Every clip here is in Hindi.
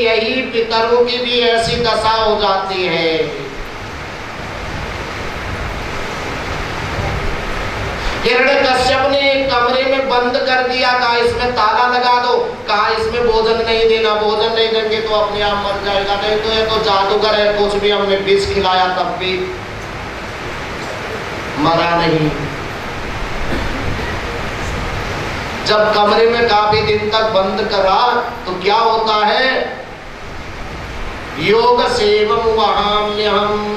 यही पितरों की भी ऐसी दशा हो जाती है। हिरण्यकश्यप ने एक कमरे में बंद कर दिया, कहा इसमें ताला लगा दो, कहा इसमें भोजन नहीं देना, भोजन नहीं देंगे तो अपने आप मर जाएगा, नहीं तो ये तो जादूगर है, कुछ भी हमने विष खिलाया तब भी मरा नहीं। जब कमरे में काफी दिन तक बंद करा तो क्या होता है, योग सेवम वहाम्यहम्,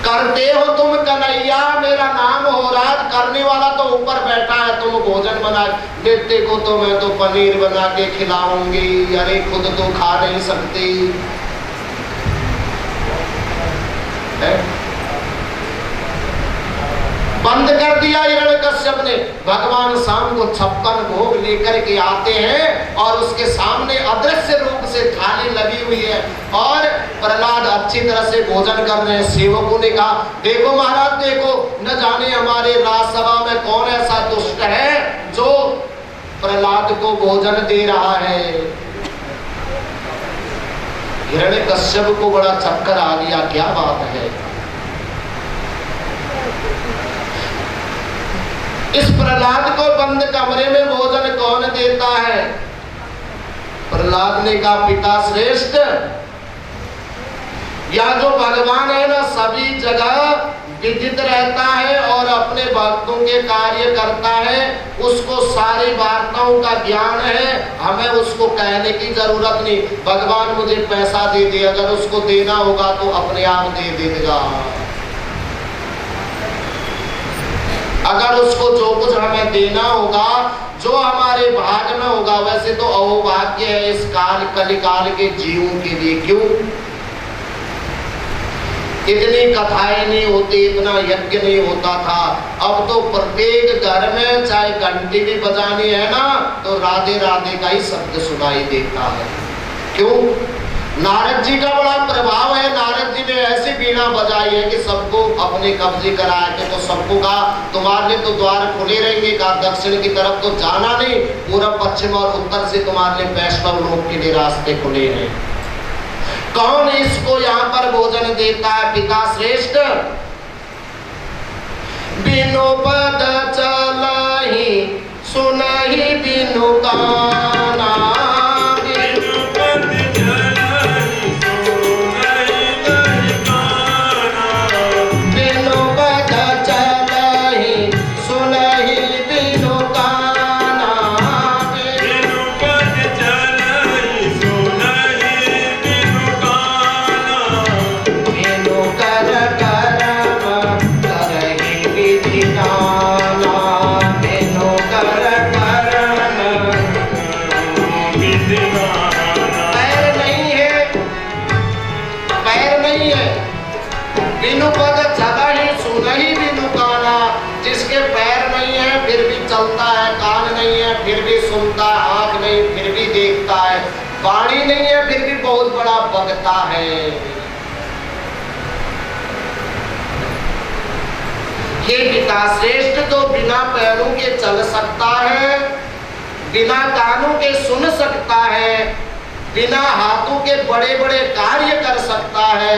करते हो तुम कन्हैया, मेरा नाम हो रहा, करने वाला तो ऊपर बैठा है, तुम भोजन बना देते को तो मैं तो पनीर बना के खिलाऊंगी, अरे खुद तो खा नहीं सकती है? बंद कर दिया हिरण्यकश्यप ने। भगवान शाम को 56 भोग लेकर के आते हैं और उसके सामने अदृश्य रूप से थाली लगी हुई है और प्रहलाद अच्छी तरह से भोजन कर रहे हैं। सेवकों ने कहा, देखो महाराज देखो, न जाने हमारे राजसभा में कौन ऐसा दुष्ट है जो प्रहलाद को भोजन दे रहा है। हिरण्यकश्यप को बड़ा चक्कर आ गया, क्या बात है, इस प्रहलाद को बंद कमरे में भोजन कौन देता है? प्रहलाद ने कहा, पिता श्रेष्ठ, या जो भगवान है ना सभी जगह विदित रहता है और अपने भक्तों के कार्य करता है, उसको सारी वार्ताओं का ज्ञान है, हमें उसको कहने की जरूरत नहीं। भगवान मुझे पैसा दे दे, अगर उसको देना होगा तो अपने आप दे देगा, अगर उसको जो कुछ हमें देना होगा, जो हमारे भाग में होगा, वैसे तो अहोभाग्य है इस काल कलिकाल के जीवों के लिए। क्यों? इतनी कथाएं नहीं होती, इतना यज्ञ नहीं होता था। अब तो प्रत्येक घर में चाहे घंटी भी बजानी है ना तो राधे राधे का ही शब्द सुनाई देता है। क्यों? नारद जी का बड़ा प्रभाव है। नारद जी ने ऐसी बीना बजाई है कि सबको अपने कब्जे कराया के, तो सबको कहा तुम्हारे लिए तो द्वार खुले रहेंगे, कहा दक्षिण की तरफ तो जाना नहीं, पूर्व पश्चिम और उत्तर से तुम्हारे लिए वैष्णव लोक के लिए रास्ते खुले हैं। कौन इसको यहाँ पर भोजन देता है? पिता श्रेष्ठ, बिनु पद चलहि सुनहि बिनु गाना, फिर भी सुनता है, आंख नहीं फिर भी देखता है, वाणी नहीं है फिर भी बहुत बड़ा वक्ता है। ये पिता श्रेष्ठ जो बिना पैरों के चल सकता है, बिना कानों के सुन सकता है, बिना हाथों के बड़े बड़े कार्य कर सकता है,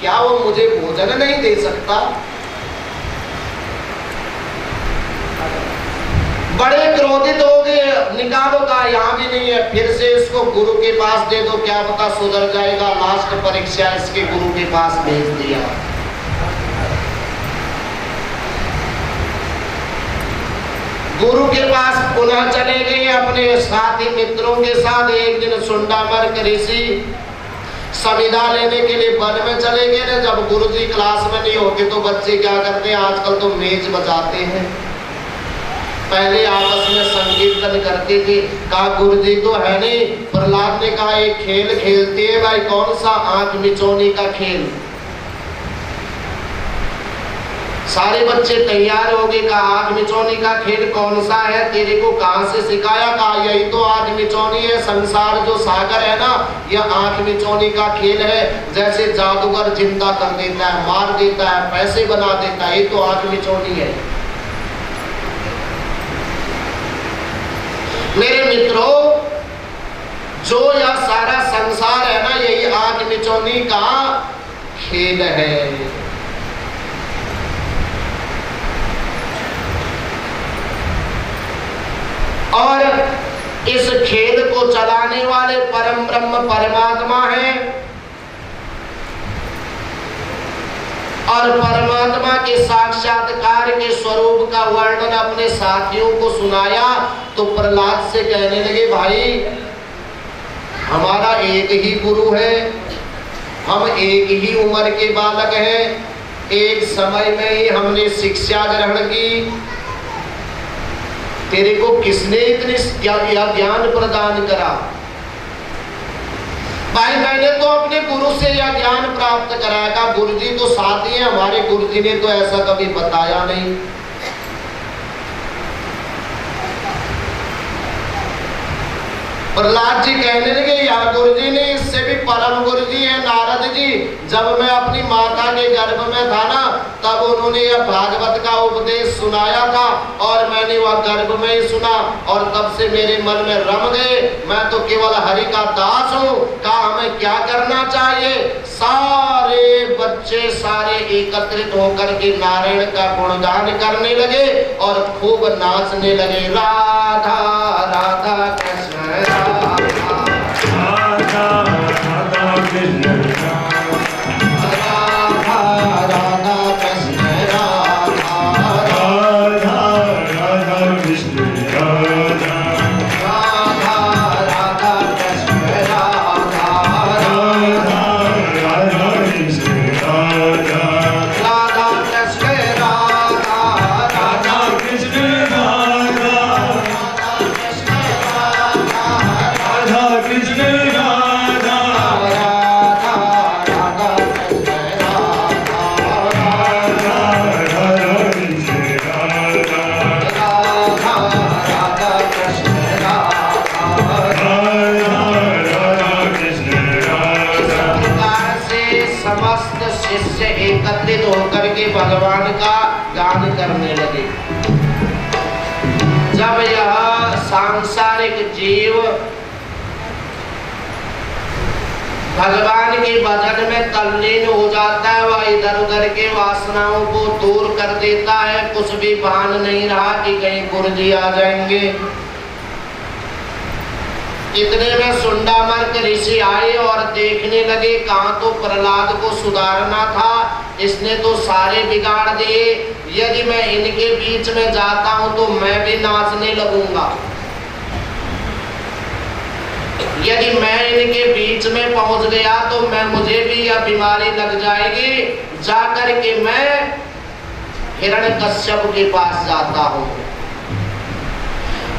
क्या वो मुझे भोजन नहीं दे सकता? बड़े क्रोधित हो गए, निकालो का यहाँ भी नहीं है, फिर से इसको गुरु के पास दे दो, क्या पता सुधर जाएगा। लास्ट परीक्षा इसके गुरु के पास भेज दिया। गुरु के पास पुनः चले गए अपने साथी मित्रों के साथ। एक दिन सुंडामर्क ऋषि संविदा लेने के लिए वन में चले गए ना। जब गुरु जी क्लास में नहीं होते तो बच्चे क्या करते हैं, आजकल तो मेज बजाते हैं, पहले आपस में संकीर्तन करते थे। कहा गुरु जी तो है नहीं। प्रहलाद ने कहा एक खेल खेलते हैं भाई। कौन सा? आंख मिचौनी का खेल। सारे बच्चे तैयार हो गए। कहा आंख मिचौनी का खेल कौन सा है, तेरे को कहां से सिखाया? कहा यही तो आंख मिचौनी है, संसार जो सागर है ना, यह आंख मिचौनी का खेल है। जैसे जादूगर जिंदा कर देता है, मार देता है, पैसे बना देता है, ये तो आंख मिचौनी है। मेरे मित्रों, जो यह सारा संसार है ना, यही आग मिचौनी का खेल है। और इस खेल को चलाने वाले परम ब्रह्म परमात्मा है। और परमात्मा के साक्षात्कार के स्वरूप का वर्णन अपने साथियों को सुनाया तो प्रहलाद से कहने लगे, भाई हमारा एक ही गुरु है, हम एक ही उम्र के बालक हैं, एक समय में ही हमने शिक्षा ग्रहण की, तेरे को किसने इतनी ज्ञान प्रदान करा? भाई मैंने तो अपने गुरु से यह ज्ञान प्राप्त कराया। का गुरु जी तो साथ ही है, हमारे गुरु जी ने तो ऐसा कभी बताया नहीं। प्रहलाद जी कहने लगे, यार गुरु जी ने, इससे भी परम गुरु जी है नारद जी। जब मैं अपनी माता के गर्भ में था ना, तब उन्होंने यह भागवत का उपदेश सुनाया था और मैंने वह गर्भ में ही सुना और तब से मेरे मन में रम गए। मैं तो केवल हरि का दास हूँ। कहा हमें क्या करना चाहिए? सारे बच्चे सारे एकत्रित होकर के नारायण का गुणगान करने लगे और खूब नाचने लगे। राधा राधा कृष्ण राधा राधा राधा कृष्ण राधा राधा कृष्ण राधा राधा राधा कृष्ण राधा राधा राधा कृष्ण राधा राधा राधा कृष्ण राधा राधा कृष्ण राधा राधा कृष्ण राधा राधा कृष्ण राधा समस्त शिष्य एकत्रित होकर के भगवान का गान करने लगे। जब यह सांसारिक जीव भगवान के भजन में तल्लीन हो जाता है, वह इधर उधर के वासनाओं को दूर कर देता है। कुछ भी भान नहीं रहा कि कहीं गुरु जी आ जाएंगे। इतने में सुंडामर्क ऋषि आए और देखने लगे, कहाँ तो प्रहलाद को सुधारना था, इसने तो सारे बिगाड़ दिए। यदि मैं इनके बीच में जाता हूं तो मैं भी नाचने लगूंगा। यदि मैं इनके बीच में पहुंच गया तो मुझे भी यह बीमारी लग जाएगी। जाकर के मैं हिरण्यकश्यप के पास जाता हूं।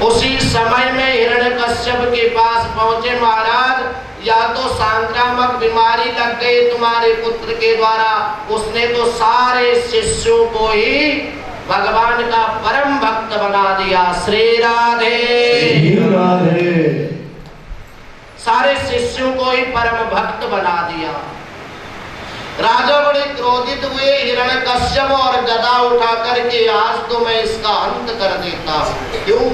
उसी समय में हिरण्यकश्यप के पास पहुंचे। महाराज, या तो सांक्रामक बीमारी लग गई तुम्हारे पुत्र के द्वारा, उसने तो सारे शिष्यों को ही भगवान का परम भक्त बना दिया। श्री राधे श्री राधे। सारे शिष्यों को ही परम भक्त बना दिया। राजा बड़े क्रोधित हुए। हिरण्यकश्यप और गदा उठा करके, आज तो मैं इसका अंत कर देता हूं। क्यों?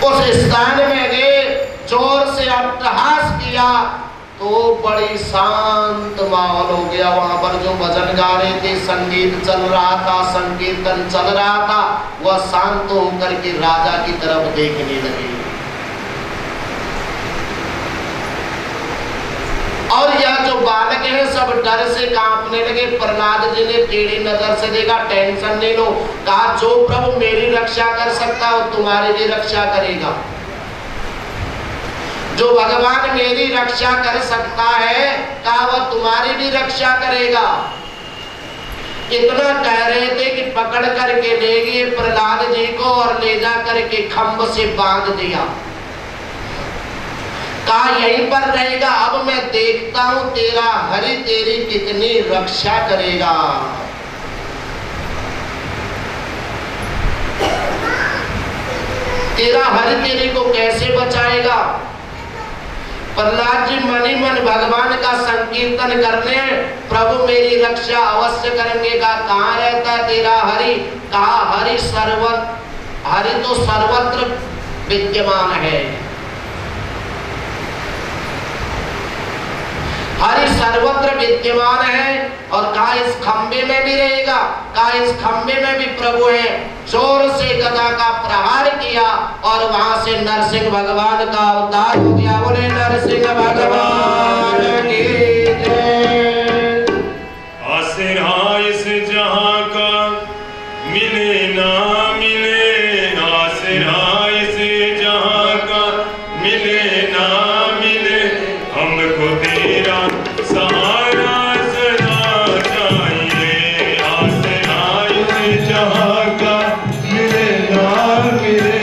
उस स्थान में गए, जोर से अट्टहास किया तो बड़ी शांत माहौल हो गया। वहां पर जो भजन गा रहे थे, संगीत चल रहा था, संकीर्तन चल रहा था, वह शांत होकर के राजा की तरफ देखने लगे। और यह जो बालक है सब डर से कांपने लगे। प्रहलाद जी ने टेढ़ी नजर से देखा, टेंशन नहीं लो। कहा, जो प्रभु मेरी रक्षा कर सकता है वो तुम्हारी भी रक्षा करेगा। जो भगवान मेरी रक्षा कर सकता है, कहा वह तुम्हारी भी रक्षा करेगा। इतना कह रहे थे कि पकड़ करके ले गए प्रहलाद जी को और ले जा करके खंभ से बांध दिया। कहा यहीं पर रहेगा, अब मैं देखता हूं तेरा हरि तेरी कितनी रक्षा करेगा। तेरा हरि तेरे को कैसे बचाएगा। प्रहलाद जी मन ही मन भगवान का संकीर्तन करने, प्रभु मेरी रक्षा अवश्य करेंगे। कहा कहाँ रहता है तेरा हरि? कहा हरि सर्वत्र हरि तो सर्वत्र विद्यमान है, हरि सर्वत्र विद्यमान है। और कहा इस खंबे में भी रहेगा, कहा इस खंबे में भी प्रभु है। जोर से गदा का प्रहार किया और वहां से नरसिंह भगवान का अवतार हो गया। बोले नरसिंह भगवान की जय। आसरा इस जहां का मिले ना मिले, आसरा इस जहां का मिले ना मिले, हमको तेरा सहारा सदा चाहिए। आसरा इस जहां का मिले ना मिले,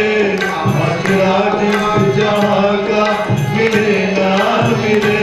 आसरा इस जहां का मिले ना मिले,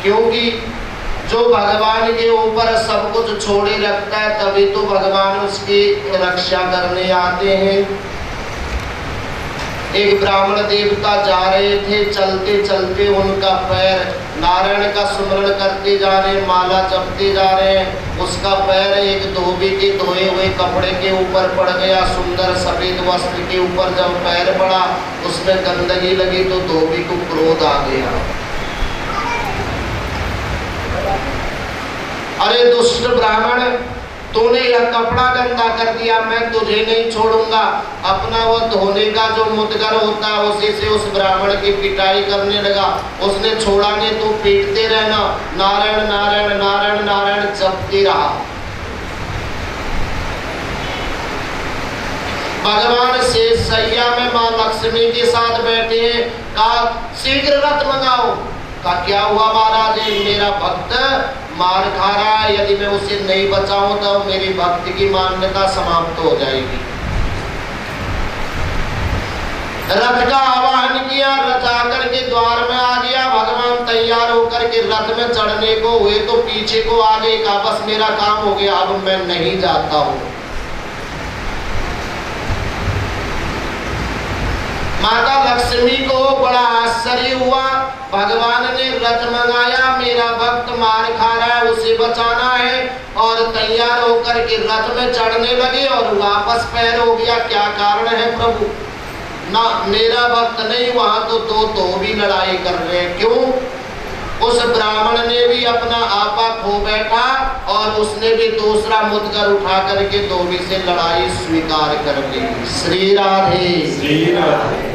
क्योंकि जो भगवान के ऊपर सब कुछ छोड़े रखता है तभी तो भगवान उसकी रक्षा करने आते हैं। एक ब्राह्मण देवता जा रहे थे, चलते चलते उनका पैर नारायण का सुमरण करते जा रहे, माला जपते जा रहे हैं, उसका पैर एक धोबी के धोए हुए कपड़े के ऊपर पड़ गया। सुंदर सफेद वस्त्र के ऊपर जब पैर पड़ा उसमें गंदगी लगी तो धोबी को क्रोध आ गया। अरे दुष्ट ब्राह्मण, तूने यह कपड़ा गंदा कर दिया, मैं तुझे नहीं छोड़ूंगा। अपना वो धोने का जो मुद्गर होता है उसी से उस ब्राह्मण की पिटाई करने लगा। उसने छोड़ा नहीं, तू पीटते रहना, नारायण नारायण नारायण नारायण जपते रहा। भगवान शेष सैया में मां लक्ष्मी के साथ बैठे हैं। कहा शीघ्र रथ मंगाओ। कहा क्या हुआ महाराज, मेरा भक्त मार खा रहा है, यदि मैं उसे नहीं बचाऊं तो मेरी भक्ति की मान्यता समाप्त हो जाएगी। रथ का आवाहन किया, रथ आकर के द्वार में आ गया। भगवान तैयार होकर के रथ में चढ़ने को हुए तो पीछे को आ गए। कहा बस मेरा काम हो गया, अब मैं नहीं जाता हूं। माता लक्ष्मी को बड़ा आश्चर्य हुआ। भगवान ने रथ मंगाया, मेरा भक्त मार खा रहा है, उसे बचाना है, और तैयार होकर के रथ में चढ़ने लगे और वापस पैर हो गया। क्या कारण है प्रभु? ना मेरा भक्त नहीं, वहां तो दो भी लड़ाई कर रहे हैं। क्यों? उस ब्राह्मण ने भी अपना आपा खो बैठा और उसने भी दूसरा मुद्गर उठा करके धोबी से लड़ाई स्वीकार कर ली। श्री राधे श्री राधे।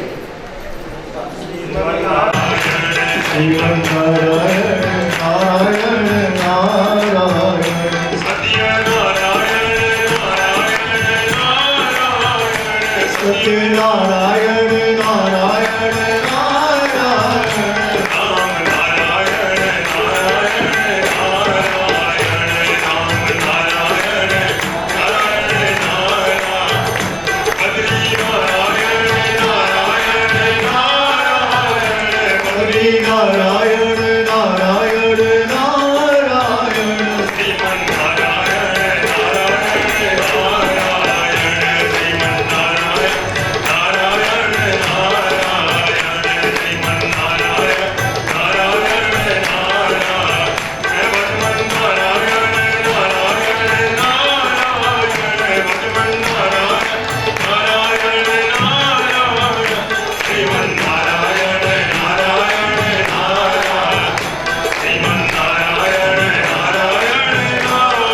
श्रीमन नारायण नारायण नारायण सत्य नारायण नारायण नारायण सत्य नारायण नारायण नारायण राम नारायण नारायण नारायण राम नारायण नारायण नारायण बद्री नारायण नारायण नारायण हरि नारायण नारायण नारायण श्रीमन नारायण नारायण नारायण श्रीमन नारायण नारायण नारायण श्रीमन नारायण नारायण नारायण भगवान नारायण नारायण नारायण भगवान नारायण नारायण नारायण श्रीमन नारायण नारायण नारायण श्रीमन नारायण नारायण नारायण।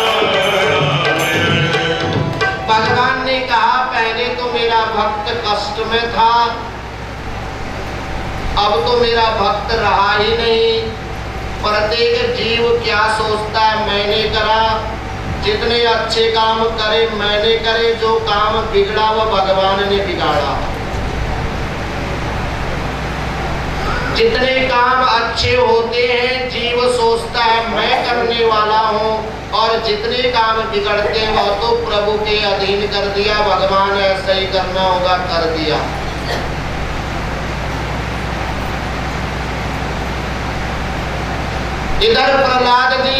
भगवान ने कहा पहले तो मेरा भक्त कष्ट में था, अब तो मेरा भक्त रहा ही नहीं। प्रत्येक जीव क्या सोचता है, मैंने करा। जितने अच्छे काम करे मैंने करे, जो काम बिगड़ा वह भगवान ने बिगाड़ा। जितने काम अच्छे होते हैं जीव सोचता है मैं करने वाला हूँ, और जितने काम बिगड़ते हैं वह तो प्रभु के अधीन कर दिया। भगवान ऐसा ही करना होगा, कर दिया। इधर प्रहलाद जी